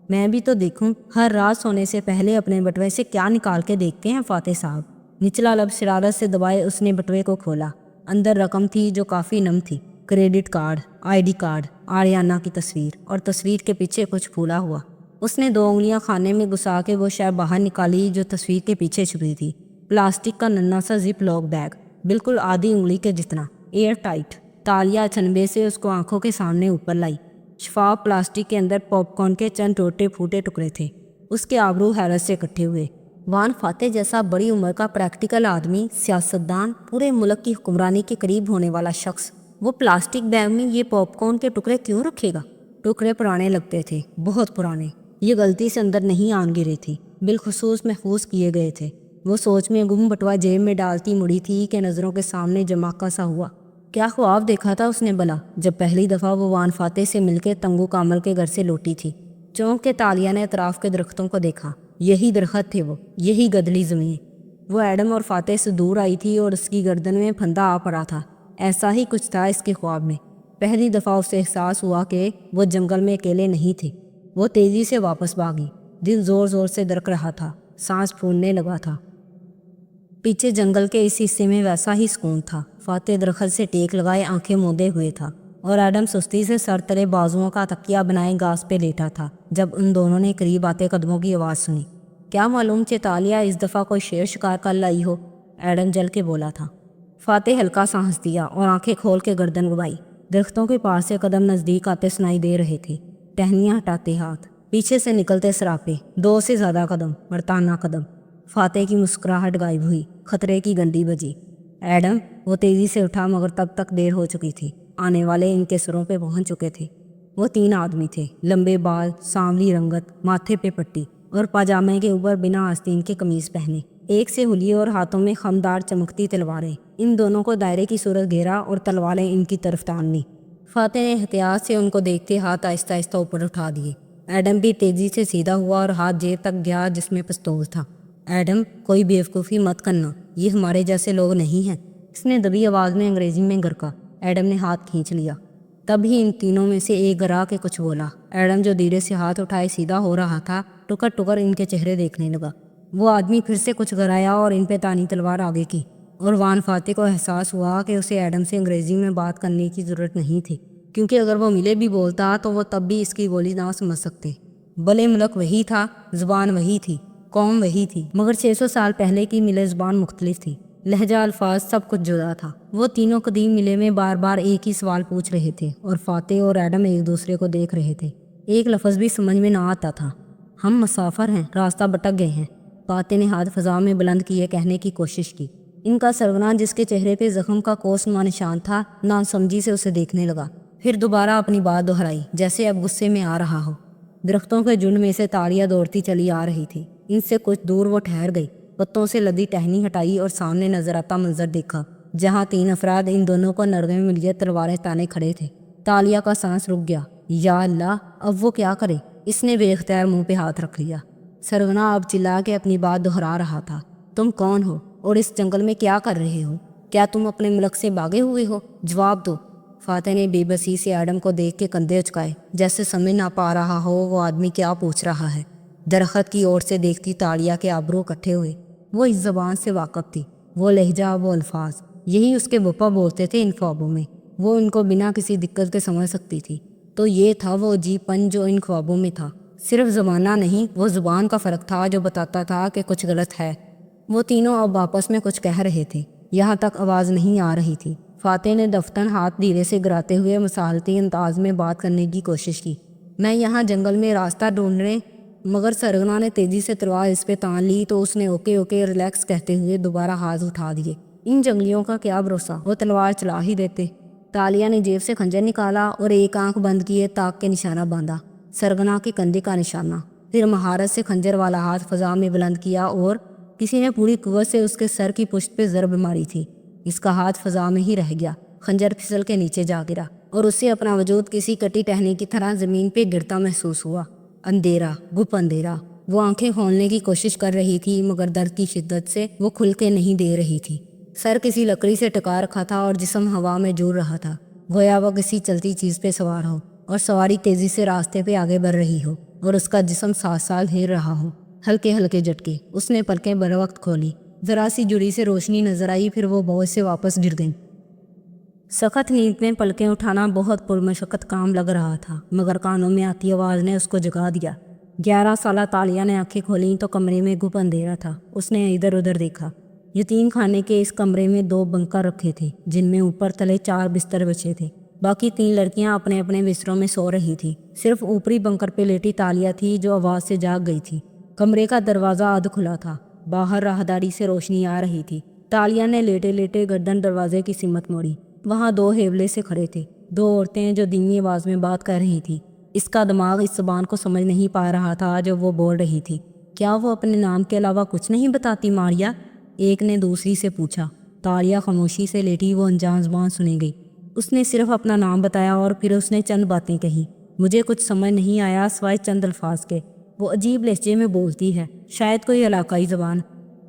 میں بھی تو دیکھوں، ہر رات سونے سے پہلے اپنے بٹوے سے کیا نکال کے دیکھتے ہیں فاتح صاحب۔ نچلا لب شرارت سے دبائے اس نے بٹوے کو کھولا۔ اندر رقم تھی جو کافی نم تھی، credit card, ID card, Ariana کی تصویر، اور تصویر کے پیچھے کچھ پھولا ہوا۔ اس نے 2 انگلیاں کھانے میں گھسا کے وہ شے باہر نکالی جو تصویر کے پیچھے چھپی تھی۔ پلاسٹک کا ننھا سا زپ لاک بیگ، بالکل آدھی انگلی کے جتنا، ایئر ٹائٹ۔ تالیہ چھنبے سے اس کو آنکھوں کے سامنے اوپر لائی۔ شفاف پلاسٹک کے اندر پاپ کارن کے چند ٹوٹے پھوٹے ٹکڑے تھے۔ اس کے آبرو حیرت سے اکٹھے ہوئے۔ وان فاتح جیسا بڑی عمر کا پریکٹیکل آدمی، سیاستدان، پورے ملک کی حکمرانی کے قریب ہونے والا شخص، وہ پلاسٹک بیگ میں یہ پاپ کارن کے ٹکڑے کیوں رکھے گا؟ ٹکڑے پرانے لگتے تھے، بہت پرانے۔ یہ غلطی سے اندر نہیں آن گرے تھے، بالخصوص محفوظ کیے گئے تھے۔ وہ سوچ میں گم بٹوا جیب میں ڈالتی مڑی تھی کہ نظروں کے سامنے جماکا سا ہوا۔ کیا خواب دیکھا تھا اس نے بلا، جب پہلی دفعہ وہ وان فاتح سے مل کے تنگو کامل کے گھر سے لوٹی تھی؟ چونک کے تالیہ نے اطراف کے درختوں کو دیکھا۔ یہی درخت تھے وہ، یہی گدلی زمین۔ وہ ایڈم اور فاتح سے دور آئی تھی اور اس کی گردن میں پھندا آ پڑا تھا۔ ایسا ہی کچھ تھا اس کے خواب میں۔ پہلی دفعہ اسے احساس ہوا کہ وہ جنگل میں اکیلے نہیں تھے۔ وہ تیزی سے واپس بھاگی۔ دل زور زور سے دھڑک رہا تھا، سانس پھولنے لگا تھا۔ پیچھے جنگل کے اس حصے میں ویسا ہی سکون تھا۔ فاتح درخت سے ٹیک لگائے آنکھیں موندے ہوئے تھا اور ایڈم سستی سے سر تلے بازوؤں کا تکیہ بنائے گھاس پہ لیٹا تھا۔ جب ان دونوں نے قریب آتے قدموں کی آواز سنی، کیا معلوم تالیہ اس دفعہ کوئی شیر شکار کر لائی ہو، ایڈم جل کے بولا تھا۔ فاتح ہلکا سا ہنس دیا اور آنکھیں کھول کے گردن گھمائی۔ درختوں کے پاس سے قدم نزدیک آتے سنائی دے رہے تھے، ٹہنیاں ہٹاتے ہاتھ، پیچھے سے نکلتے سراپے، 2 سے زیادہ قدم، مرتانہ قدم۔ فاتح کی مسکراہٹ غائب ہوئی، خطرے کی گھنٹی بجی۔ ایڈم، وہ تیزی سے اٹھا مگر تب تک دیر ہو چکی تھی۔ آنے والے ان کے سروں پہ پہنچ چکے تھے۔ وہ 3 آدمی تھے، لمبے بال، سانولی رنگت، ماتھے پہ پٹی اور پاجامے کے اوپر بنا آستین کے قمیض پہنے، ایک سے ہولی اور ہاتھوں میں خمدار چمکتی تلواریں۔ ان دونوں کو دائرے کی صورت گھیرا اور تلواریں ان کی طرف تان لی۔ فاتح نے احتیاط سے ان کو دیکھتے ہاتھ آہستہ آہستہ اوپر اٹھا دیے۔ ایڈم بھی تیزی سے سیدھا ہوا اور ہاتھ جیب تک گیا جس میں پستول تھا۔ ایڈم، کوئی بیوقوفی مت کرنا، یہ ہمارے جیسے لوگ نہیں ہیں، اس نے دبی آواز میں انگریزی میں گرکا۔ ایڈم نے ہاتھ کھینچ لیا۔ تب ہی ان تینوں میں سے ایک گرا کے کچھ بولا۔ ایڈم جو دھیرے سے ہاتھ اٹھائے سیدھا ہو رہا تھا، ٹکر ٹکر ان کے چہرے دیکھنے لگا۔ وہ آدمی پھر سے کچھ گرایا اور ان پہ تانی تلوار آگے کی، اور وان فاتح کو احساس ہوا کہ اسے ایڈم سے انگریزی میں بات کرنے کی ضرورت نہیں تھی، کیونکہ اگر وہ ملے بھی بولتا تو وہ تب بھی اس کی بولی نہ سمجھ سکتے۔ بھلے ملک وہی تھا، زبان وہی تھی، قوم وہی تھی، مگر 600 سال پہلے کی ملے زبان مختلف تھی، لہجہ، الفاظ، سب کچھ جدا تھا۔ وہ تینوں قدیم ملے میں بار بار ایک ہی سوال پوچھ رہے تھے اور فاتح اور ایڈم ایک دوسرے کو دیکھ رہے تھے۔ ایک لفظ بھی سمجھ میں نہ آتا تھا۔ ہم مسافر ہیں، راستہ بھٹک گئے ہیں، فاتح نے ہاتھ فضا میں بلند کیے کہنے کی کوشش کی۔ ان کا سرگنا جس کے چہرے پہ زخم کا کوسنما نشان تھا، ناسمجھی سے اسے دیکھنے لگا، پھر دوبارہ اپنی بات دہرائی جیسے اب غصے میں آ رہا ہو۔ درختوں کے جھنڈ میں سے تالیہ دوڑتی چلی آ رہی تھی۔ ان سے کچھ دور وہ ٹھہر گئی، پتوں سے لدی ٹہنی ہٹائی اور سامنے نظر آتا منظر دیکھا جہاں 3 افراد ان دونوں کو نرغے میں ملیے تلواریں تانے کھڑے تھے۔ تالیہ کا سانس رک گیا۔ یا اللہ، اب وہ کیا کرے؟ اس نے بے اختیار منہ پہ ہاتھ رکھ لیا۔ سرگنا اب چلا کے اپنی بات دہرا رہا تھا۔ تم کون ہو اور اس جنگل میں کیا کر رہے ہو؟ کیا تم اپنے ملک سے بھاگے ہوئے ہو؟ جواب دو۔ فاتح نے بے بسی سے ایڈم کو دیکھ کے کندھے اچکائے، جیسے سمجھ نہ پا رہا ہو وہ آدمی کیا پوچھ رہا ہے۔ درخت کی اور سے دیکھتی تالیہ کے ابرو کٹھے ہوئے۔ وہ اس زبان سے واقف تھی، وہ لہجہ، وہ الفاظ، یہی اس کے پپا بولتے تھے ان خوابوں میں۔ وہ ان کو بنا کسی دقت کے سمجھ سکتی تھی۔ تو یہ تھا وہ عجیب پن جو ان خوابوں میں تھا۔ صرف زمانہ نہیں، وہ زبان کا فرق تھا جو بتاتا تھا کہ کچھ غلط ہے۔ وہ تینوں اب آپس میں کچھ کہہ رہے تھے، یہاں تک آواز نہیں آ رہی تھی۔ فاتح نے دفتن ہاتھ دھیرے سے گراتے ہوئے مصالحتی انداز میں بات کرنے کی کوشش کی۔ میں یہاں جنگل میں راستہ ڈھونڈنے، مگر سرگنا نے تیزی سے تلوار اس پہ تان لی تو اس نے اوکے اوکے ریلیکس کہتے ہوئے دوبارہ ہاتھ اٹھا دیے۔ ان جنگلیوں کا کیا بھروسہ، وہ تلوار چلا ہی دیتے۔ تالیہ نے جیب سے خنجر نکالا اور ایک آنکھ بند کیے تاک کے نشانہ باندھا، سرگنا کے کندھے کا نشانہ۔ پھر مہارت سے خنجر والا ہاتھ فضا میں بلند کیا اور کسی نے پوری قوت سے اس کے سر کی پشت پہ ضرب ماری تھی۔ اس کا ہاتھ فضا میں ہی رہ گیا، خنجر پھسل کے نیچے جا گرا اور اسے اپنا وجود کسی کٹی ٹہنی کی طرح زمین پہ گرتا محسوس ہوا۔ اندھیرا، گپ اندھیرا۔ وہ آنکھیں کھولنے کی کوشش کر رہی تھی مگر درد کی شدت سے وہ کھل کے نہیں دے رہی تھی۔ سر کسی لکڑی سے ٹکا رکھا تھا اور جسم ہوا میں جھول رہا تھا، گویا وہ کسی چلتی چیز پہ سوار ہو اور سواری تیزی سے راستے پہ آگے بڑھ رہی ہو اور اس کا جسم ساتھ ساتھ ہل رہا ہو۔ ہلکے ہلکے جھٹکے۔ اس نے پلکیں بر وقت کھولی، ذرا سی جڑی سے روشنی نظر آئی، پھر وہ بوجھ سے واپس گر گئیں۔ سخت نیند میں پلکیں اٹھانا بہت پرمشقت کام لگ رہا تھا، مگر کانوں میں آتی آواز نے اس کو جگا دیا۔ 11 سالہ تالیہ نے آنکھیں کھولیں تو کمرے میں گپ اندھیرا تھا۔ اس نے ادھر ادھر دیکھا۔ یتیم خانے کے اس کمرے میں 2 بنکر رکھے تھے جن میں اوپر تلے 4 بستر بچے تھے۔ باقی 3 لڑکیاں اپنے اپنے بستروں میں سو رہی تھیں۔ صرف اوپری بنکر پہ لیٹی تالیہ تھی جو آواز سے جاگ گئی تھی۔ کمرے کا دروازہ آدھ کھلا تھا، باہر راہداری سے روشنی آ رہی تھی۔ تالیہ نے لیٹے لیٹے گردن دروازے کی سمت موڑی۔ وہاں 2 ہیولے سے کھڑے تھے، 2 عورتیں جو دھیمی آواز میں بات کر رہی تھیں۔ اس کا دماغ اس زبان کو سمجھ نہیں پا رہا تھا جو وہ بول رہی تھی۔ کیا وہ اپنے نام کے علاوہ کچھ نہیں بتاتی ماریا؟ ایک نے دوسری سے پوچھا۔ تالیہ خاموشی سے لیٹی وہ انجان زبان سنے گئی۔ اس نے صرف اپنا نام بتایا اور پھر اس نے چند باتیں کہیں۔ مجھے کچھ سمجھ نہیں آیا سوائے چند الفاظ کے۔ وہ عجیب لہجے میں بولتی ہے، شاید کوئی علاقائی زبان۔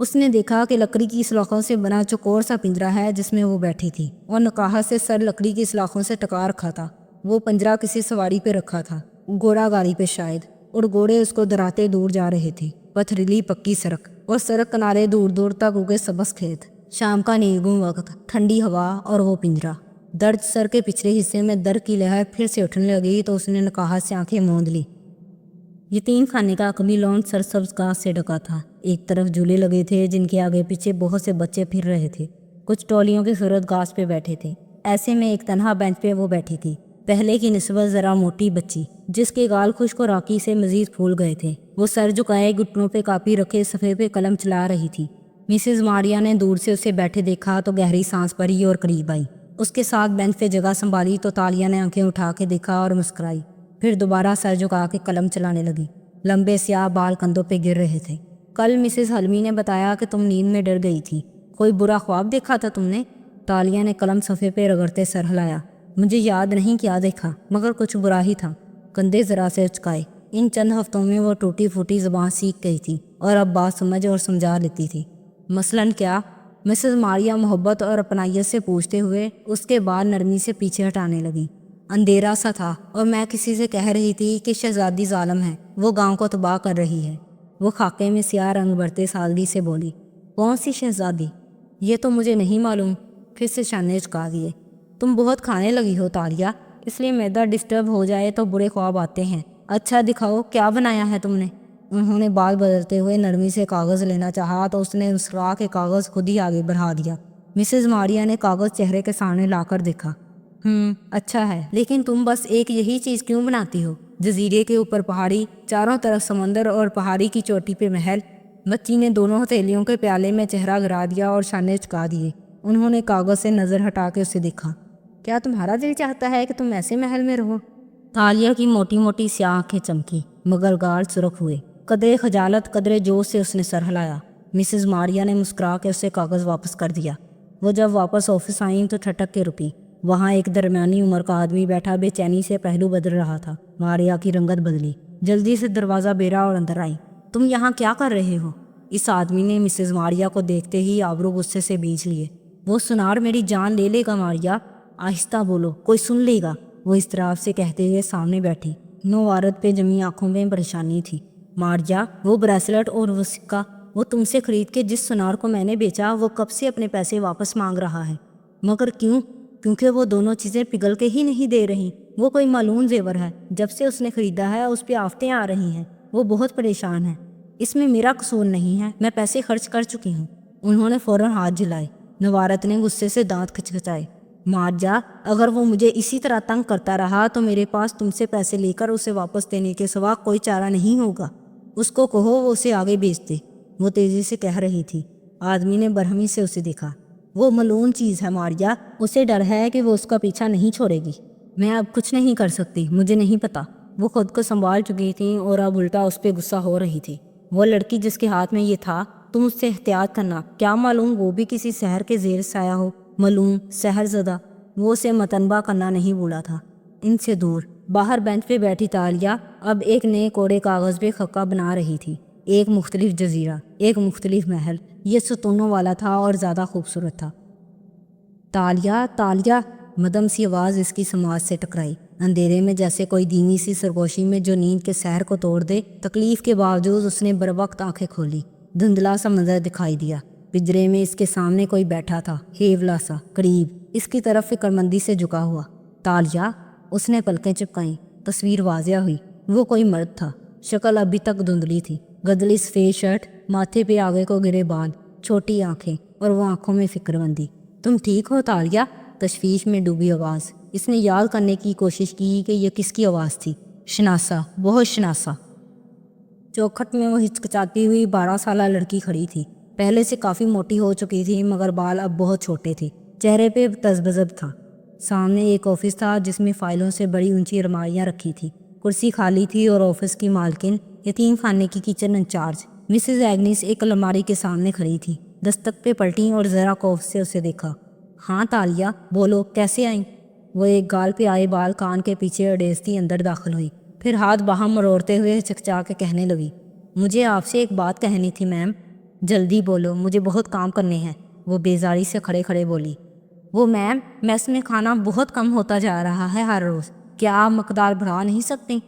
اس نے دیکھا کہ لکڑی کی سلاخوں سے بنا چوکور سا پنجرا ہے جس میں وہ بیٹھی تھی اور نکاح سے سر لکڑی کی سلاخوں سے ٹکا رکھا تھا۔ وہ پنجرا کسی سواری پہ رکھا تھا، گھوڑا گاڑی پہ شاید، اور گھوڑے اس کو دراتے دور جا رہے تھے۔ پتھریلی پکی سڑک اور سڑک کنارے دور دور تک اگے سبز کھیت، شام کا نیگوں وقت، ٹھنڈی ہوا اور وہ پنجرا۔ درد سر کے پچھلے حصے میں درد کی لہر پھر سے اٹھنے لگی تو اس نے نکاحت سے آنکھیں موند لی۔ یتیم خانے کا قبی لون سرسبز گھاس سے ڈھکا تھا۔ ایک طرف جھولے لگے تھے جن کے آگے پیچھے بہت سے بچے پھر رہے تھے، کچھ ٹولیوں کی صورت گھاس پہ بیٹھے تھے۔ ایسے میں ایک تنہا بینچ پہ وہ بیٹھی تھی، پہلے کی نسبت ذرا موٹی بچی، جس کے گال خشک اور راکی سے مزید پھول گئے تھے۔ وہ سر جھکائے گھٹنوں پہ کاپی رکھے صفحے پہ قلم چلا رہی تھی۔ مسز ماریا نے دور سے اسے بیٹھے دیکھا تو گہری سانس بھری اور قریب آئی۔ اس کے ساتھ بینچ پہ جگہ سنبھالی تو تالیہ نے آنکھیں اٹھا کے دیکھا اور مسکرائی، پھر دوبارہ سر جھکا کے قلم چلانے لگی۔ لمبے سیاہ بال کندھوں پہ گر رہے تھے۔ کل مسز حلمی نے بتایا کہ تم نیند میں ڈر گئی تھی، کوئی برا خواب دیکھا تھا تم نے؟ تالیہ نے قلم صفحے پہ رگڑتے سر ہلایا۔ مجھے یاد نہیں کیا دیکھا، مگر کچھ برا ہی تھا۔ کندھے ذرا سے اچکائے۔ ان چند ہفتوں میں وہ ٹوٹی پھوٹی زبان سیکھ گئی تھی اور اب بات سمجھ اور سمجھا لیتی تھی۔ مثلاً کیا؟ مسز ماریا محبت اور اپنائیت سے پوچھتے ہوئے اس کے بال نرمی سے پیچھے ہٹانے لگی۔ اندھیرا سا تھا اور میں کسی سے کہہ رہی تھی کہ شہزادی ظالم ہے، وہ گاؤں کو تباہ کر رہی ہے۔ وہ خاکے میں سیاہ رنگ بھرتے سادگی سے بولی۔ کون سی شہزادی؟ یہ تو مجھے نہیں معلوم۔ پھر سے شانے چکا دیے۔ تم بہت کھانے لگی ہو تالیہ، اس لیے معدہ ڈسٹرب ہو جائے تو برے خواب آتے ہیں۔ اچھا دکھاؤ کیا بنایا ہے تم نے؟ انہوں نے بال بدلتے ہوئے نرمی سے کاغذ لینا چاہا تو اس نے مسکرا کے کاغذ خود ہی آگے بڑھا دیا۔ مسز ماریا نے کاغذ چہرے کے سامنے لا کر دیکھا۔ اچھا ہے، لیکن تم بس ایک یہی چیز کیوں بناتی ہو؟ جزیرے کے اوپر پہاڑی، چاروں طرف سمندر اور پہاڑی کی چوٹی پہ محل۔ بچی نے دونوں ہتھیلیوں کے پیالے میں چہرہ گرا دیا اور شانے چکا دیے۔ انہوں نے کاغذ سے نظر ہٹا کے اسے دیکھا۔ کیا تمہارا دل چاہتا ہے کہ تم ایسے محل میں رہو؟ تالیہ کی موٹی موٹی سیاہ آنکھیں چمکی، مگر گال سرخ ہوئے۔ قدرے خجالت قدرے جوش سے اس نے سر ہلایا۔ مسز ماریا نے مسکرا کے اسے کاغذ واپس کر دیا۔ وہ جب واپس آفس آئیں تو ٹھٹک کے رکی۔ وہاں ایک درمیانی عمر کا آدمی بیٹھا بے چینی سے پہلو بدل رہا تھا۔ ماریا کی رنگت بدلی، جلدی سے دروازہ بیرا اور اندر آئی۔ تم یہاں کیا کر رہے ہو؟ اس آدمی نے مسز ماریا کو دیکھتے ہی آبرو غصے سے بیچ لیے۔ وہ سنار میری جان لے لے گا ماریا، آہستہ بولو، کوئی سن لے گا، وہ اضطراب سے کہتے ہوئے سامنے بیٹھی۔ نوارت پہ جمی آنکھوں میں پریشانی تھی۔ ماریا، وہ بریسلٹ اور وہ سکہ وہ تم سے خرید کے جس سنار کو میں نے بیچا وہ کب سے اپنے پیسے واپس مانگ رہا ہے۔ مگر کیوں؟ کیونکہ وہ دونوں چیزیں پگھل کے ہی نہیں دے رہی۔ وہ کوئی معلوم زیور ہے، جب سے اس نے خریدا ہے اس پہ آفتیں آ رہی ہیں۔ وہ بہت پریشان ہے۔ اس میں میرا قصور نہیں ہے، میں پیسے خرچ کر چکی ہوں۔ انہوں نے فوراً ہاتھ جھلائے۔ نوارت نے غصے سے دانت کھچکھچائے۔ مارجا، اگر وہ مجھے اسی طرح تنگ کرتا رہا تو میرے پاس تم سے پیسے لے کر اسے واپس دینے کے سوا کوئی چارہ نہیں ہوگا۔ اس کو کہو وہ اسے آگے بیچ دے، وہ تیزی سے کہہ رہی تھی۔ آدمی نے برہمی سے اسے دیکھا۔ وہ ملعون چیز ہے ماریا، اسے ڈر ہے کہ وہ اس کا پیچھا نہیں چھوڑے گی۔ میں اب کچھ نہیں کر سکتی، مجھے نہیں پتا۔ وہ خود کو سنبھال چکی تھیں اور اب الٹا اس پہ غصہ ہو رہی تھی۔ وہ لڑکی جس کے ہاتھ میں یہ تھا، تم اس سے احتیاط کرنا، کیا معلوم وہ بھی کسی سحر کے زیر سایہ ہو، ملعون، سحر زدہ۔ وہ اسے متنبہ کرنا نہیں بھولا تھا۔ ان سے دور باہر بینچ پہ بیٹھی تالیہ اب ایک نئے کوڑے کاغذ پہ خاکہ بنا رہی تھی۔ ایک مختلف جزیرہ، ایک مختلف محل، یہ ستونوں والا تھا اور زیادہ خوبصورت تھا۔ تالیہ، تالیہ، مدم سی آواز اس کی سماعت سے ٹکرائی۔ اندھیرے میں جیسے کوئی دھیمی سی سرگوشی میں جو نیند کے سحر کو توڑ دے۔ تکلیف کے باوجود اس نے بروقت آنکھیں کھولی۔ دھندلا سا منظر دکھائی دیا۔ پنجرے میں اس کے سامنے کوئی بیٹھا تھا، ہیولا سا، قریب، اس کی طرف فکر مندی سے جھکا ہوا۔ تالیہ، اس نے پلکیں چپکائیں۔ تصویر واضح ہوئی۔ وہ کوئی مرد تھا۔ شکل ابھی تک دھندلی تھی۔ گدلی سفید شرٹ، ماتھے پہ آگے کو گرے بال، چھوٹی آنکھیں اور وہ آنکھوں میں فکر مندی۔ تم ٹھیک ہو تالیہ؟ تشویش میں ڈوبی آواز۔ اس نے یاد کرنے کی کوشش کی کہ یہ کس کی آواز تھی۔ شناسا، بہت شناسا۔ چوکھٹ میں وہ ہچکچاتی ہوئی 12 سالہ لڑکی کھڑی تھی۔ پہلے سے کافی موٹی ہو چکی تھی مگر بال اب بہت چھوٹے تھے۔ چہرے پہ تذبذب تھا۔ سامنے ایک آفس تھا جس میں فائلوں سے بڑی اونچی الماریاں رکھی تھی۔ کرسی خالی تھی اور آفس کی مالکن، یتیم خانے کی کچن انچارج مسز ایگنس ایک الماری کے سامنے کھڑی تھی۔ دستک پہ پلٹیں اور ذرا خوف سے اسے دیکھا۔ ہاں تالیہ، بولو، کیسے آئیں؟ وہ ایک گال پہ آئے بال کان کے پیچھے اڑیستی اندر داخل ہوئی، پھر ہاتھ باہم مروڑتے ہوئے چکچا کے کہنے لگی، مجھے آپ سے ایک بات کہنی تھی میم۔ جلدی بولو، مجھے بہت کام کرنے ہیں، وہ بیزاری سے کھڑے کھڑے بولی۔ وہ میم، میس میں کھانا بہت کم ہوتا جا رہا ہے ہر روز، کیا آپ مقدار بڑھا نہیں سکتی؟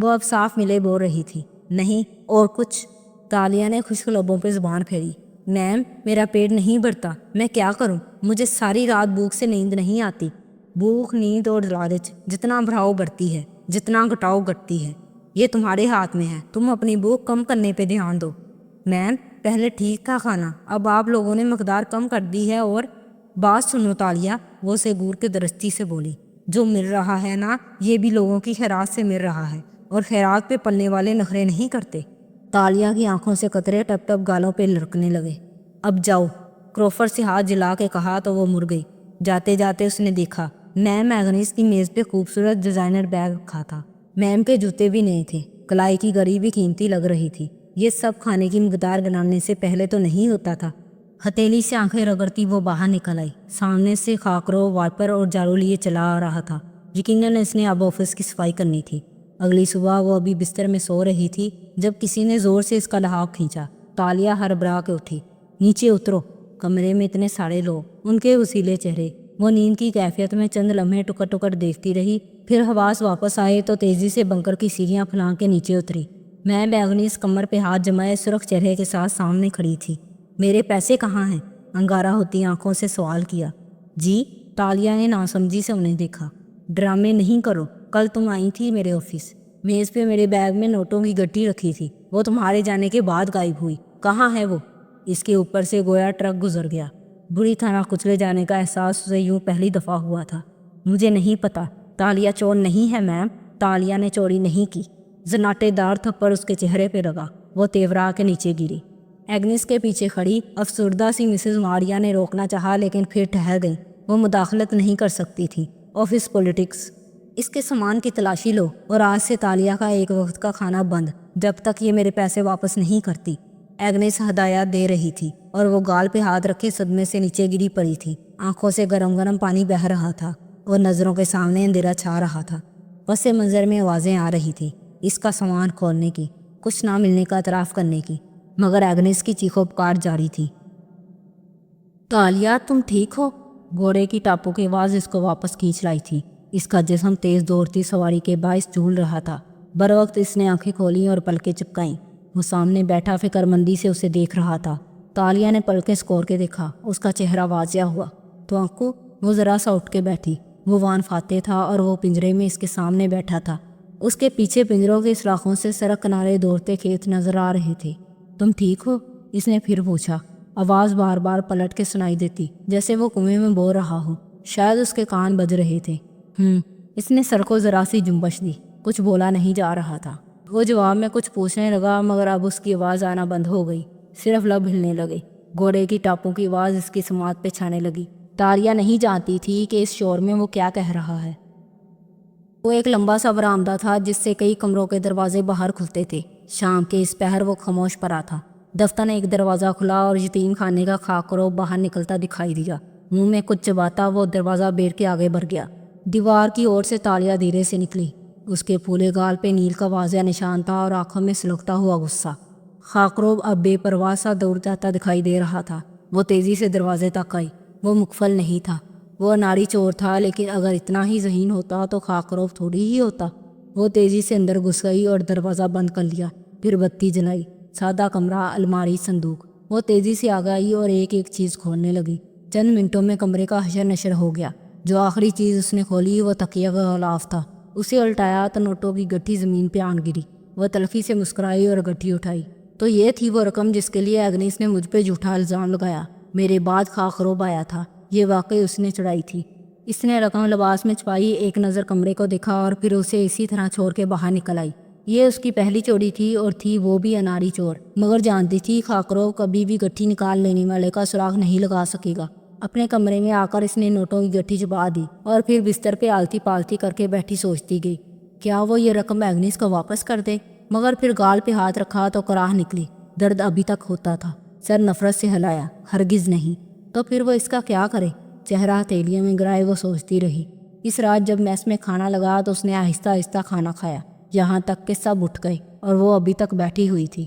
وہ اب صاف ملے بول رہی تھی۔ نہیں، اور کچھ؟ تالیہ نے خشک لبوں پہ زبان پھیری۔ میم، میرا پیٹ نہیں بھرتا، میں کیا کروں؟ مجھے ساری رات بھوک سے نیند نہیں آتی۔ بھوک، نیند اور لالچ جتنا بڑھاؤ بڑھتی ہے، جتنا گھٹاؤ گھٹتی ہے، یہ تمہارے ہاتھ میں ہے۔ تم اپنی بھوک کم کرنے پہ دھیان دو۔ میم، پہلے ٹھیک تھا کھانا، اب آپ لوگوں نے مقدار کم کر دی ہے۔ اور بات سنو تالیہ، وہ سیگور کے درستی سے بولی، جو مل رہا ہے نا، یہ بھی لوگوں کی خیرات سے مل رہا ہے، اور خیرات پہ پلنے والے نخرے نہیں کرتے۔ تالیہ کی آنکھوں سے قطرے ٹپ ٹپ گالوں پہ لڑکنے لگے۔ اب جاؤ، کروفر سے ہاتھ جلا کے کہا تو وہ مڑ گئی۔ جاتے جاتے اس نے دیکھا میم ایگنیس کی میز پہ خوبصورت ڈیزائنر بیگ رکھا تھا۔ میم کے جوتے بھی نئے تھے، کلائی کی گھڑی بھی قیمتی لگ رہی تھی۔ یہ سب کھانے کی مقدار گنانے سے پہلے تو نہیں ہوتا تھا۔ ہتھیلی سے آنکھیں رگڑتی وہ باہر نکل آئی۔ سامنے سے خاکرو وائپر اور جھاڑو لیے چلا آ رہا تھا۔ یقیناً اس نے اب آفس کی صفائی کرنی تھی۔ اگلی صبح وہ ابھی بستر میں سو رہی تھی جب کسی نے زور سے اس کا لحاف کھینچا۔ تالیہ ہڑبڑا کے اٹھی۔ نیچے اترو، کمرے میں اتنے سارے لوگ، ان کے وسیلے چہرے۔ وہ نیند کی کیفیت میں چند لمحے ٹکر ٹکر دیکھتی رہی، پھر حواس واپس آئے تو تیزی سے بنکر کی سیڑھیاں پھلانگ کے نیچے اتری۔ میں ایگنیس کمر پہ ہاتھ جمائے سرخ چہرے کے ساتھ سامنے کھڑی تھی۔ میرے پیسے کہاں ہیں؟ انگارہ ہوتی آنکھوں سے سوال کیا۔ جی؟ تالیہ نے ناسمجھی سے انہیں دیکھا۔ ڈرامے نہیں کرو، کل تم آئی تھی میرے آفس، میز پہ میرے بیگ میں نوٹوں کی گٹھی رکھی تھی، وہ تمہارے جانے کے بعد غائب ہوئی، کہاں ہے وہ؟ اس کے اوپر سے گویا ٹرک گزر گیا۔ بری طرح کچلے جانے کا احساس اسے یوں پہلی دفعہ ہوا تھا۔ مجھے نہیں پتا، تالیہ چور نہیں ہے میم، تالیہ نے چوری نہیں کی۔ زناٹے دار تھپڑ اس کے چہرے پہ لگا، وہ تیورا کے نیچے گری۔ ایگنیس کے پیچھے کھڑی افسردہ سی مسز ماریا نے روکنا چاہا لیکن پھر ٹھہر گئی۔ وہ مداخلت نہیں کر سکتی تھی۔ Office politics. اس کے سامان کی تلاشی لو، اور آج سے تالیہ کا ایک وقت کا کھانا بند جب تک یہ میرے پیسے واپس نہیں کرتی۔ ایگنیس ہدایات دے رہی تھی اور وہ گال پہ ہاتھ رکھے صدمے سے نیچے گری پڑی تھی۔ آنکھوں سے گرم گرم پانی بہہ رہا تھا اور نظروں کے سامنے اندھیرا چھا رہا تھا۔ پس منظر میں آوازیں آ رہی تھی، اس کا سامان کھولنے کی، کچھ نہ ملنے کا اعتراف کرنے کی، مگر ایگنیس کی چیخو پکار جاری تھی۔ تالیہ، تم ٹھیک ہو؟ گھوڑے کی ٹاپو کی آواز اس کو واپس کھینچ لائی تھی۔ اس کا جسم تیز دوڑتی سواری کے باعث جھول رہا تھا۔ بروقت اس نے آنکھیں کھولیں اور پلکیں چپکائیں۔ وہ سامنے بیٹھا فکر مندی سے اسے دیکھ رہا تھا۔ تالیہ نے پلکیں سکور کے دیکھا، اس کا چہرہ واضح ہوا۔ تو آنکھوں، وہ ذرا سا اٹھ کے بیٹھی۔ وہ وان فاتح تھا اور وہ پنجرے میں اس کے سامنے بیٹھا تھا۔ اس کے پیچھے پنجروں کے سوراخوں سے سڑک کنارے دوڑتے کھیت نظر آ رہے تھے۔ تم ٹھیک ہو؟ اس نے پھر پوچھا۔ آواز بار بار پلٹ کے سنائی دیتی، جیسے وہ کنویں میں بول رہا ہو۔ شاید اس کے کان بج رہے تھے۔ اس نے سر کو ذرا سی جنبش دی۔ کچھ بولا نہیں جا رہا تھا۔ وہ جواب میں کچھ پوچھنے لگا مگر اب اس کی آواز آنا بند ہو گئی، صرف لب ہلنے لگے۔ گھوڑے کی ٹاپوں کی آواز اس کی سماعت پہ چھانے لگی۔ تالیہ نہیں جانتی تھی کہ اس شور میں وہ کیا کہہ رہا ہے۔ وہ ایک لمبا سا برآمدہ تھا جس سے کئی کمروں کے دروازے باہر کھلتے تھے۔ شام کے اس پہر وہ خاموش پڑا تھا۔ دفتر نے ایک دروازہ کھلا اور یتیم خانے کا خاکرو باہر نکلتا دکھائی دیا۔ منہ میں کچھ چباتا وہ دروازہ بیر کے آگے بڑھ گیا۔ دیوار کی اور سے تالیہ دھیرے سے نکلی۔ اس کے پھولے گال پہ نیل کا واضح نشان تھا اور آنکھوں میں سلگتا ہوا غصہ۔ خاکروب اب بے پرواہ سا دوڑ جاتا دکھائی دے رہا تھا۔ وہ تیزی سے دروازے تک آئی۔ وہ مغفل نہیں تھا، وہ اناڑی چور تھا، لیکن اگر اتنا ہی ذہین ہوتا تو خاکروب تھوڑی ہی ہوتا۔ وہ تیزی سے اندر گھس گئی اور دروازہ بند کر لیا، پھر بتی جلائی۔ سادہ کمرہ، الماری، صندوق۔ وہ تیزی سے آگے آئی اور ایک ایک چیز کھولنے لگی۔ چند منٹوں میں کمرے کا حشر نشر ہو گیا۔ جو آخری چیز اس نے کھولی وہ تکیہ کا غلاف تھا۔ اسے الٹایا تو نوٹوں کی گٹھی زمین پہ آن گری۔ وہ تلخی سے مسکرائی اور گٹھی اٹھائی۔ تو یہ تھی وہ رقم جس کے لیے ایگنیس نے مجھ پہ جھوٹا الزام لگایا۔ میرے بعد خاکروب آیا تھا، یہ واقعی اس نے چڑھائی تھی۔ اس نے رقم لباس میں چھپائی، ایک نظر کمرے کو دیکھا اور پھر اسے اسی طرح چھوڑ کے باہر نکل آئی۔ یہ اس کی پہلی چوری تھی اور تھی وہ بھی اناڑی چور، مگر جانتی تھی خاکروب کبھی بھی گٹھی نکال لینے والے کا سراغ نہیں لگا سکے گا۔ اپنے کمرے میں آ کر اس نے نوٹوں کی گٹھی چھپا دی اور پھر بستر پہ آلتی پالتی کر کے بیٹھی سوچتی گئی، کیا وہ یہ رقم ایگنیس کو واپس کر دے؟ مگر پھر گال پہ ہاتھ رکھا تو کراہ نکلی۔ درد ابھی تک ہوتا تھا۔ سر نفرت سے ہلایا، ہرگز نہیں۔ تو پھر وہ اس کا کیا کرے؟ چہرہ ہتھیلیوں میں گرائے وہ سوچتی رہی۔ اس رات جب میس میں کھانا لگا تو اس نے آہستہ آہستہ کھانا کھایا، یہاں تک کہ سب اٹھ گئے اور وہ ابھی تک بیٹھی ہوئی تھی۔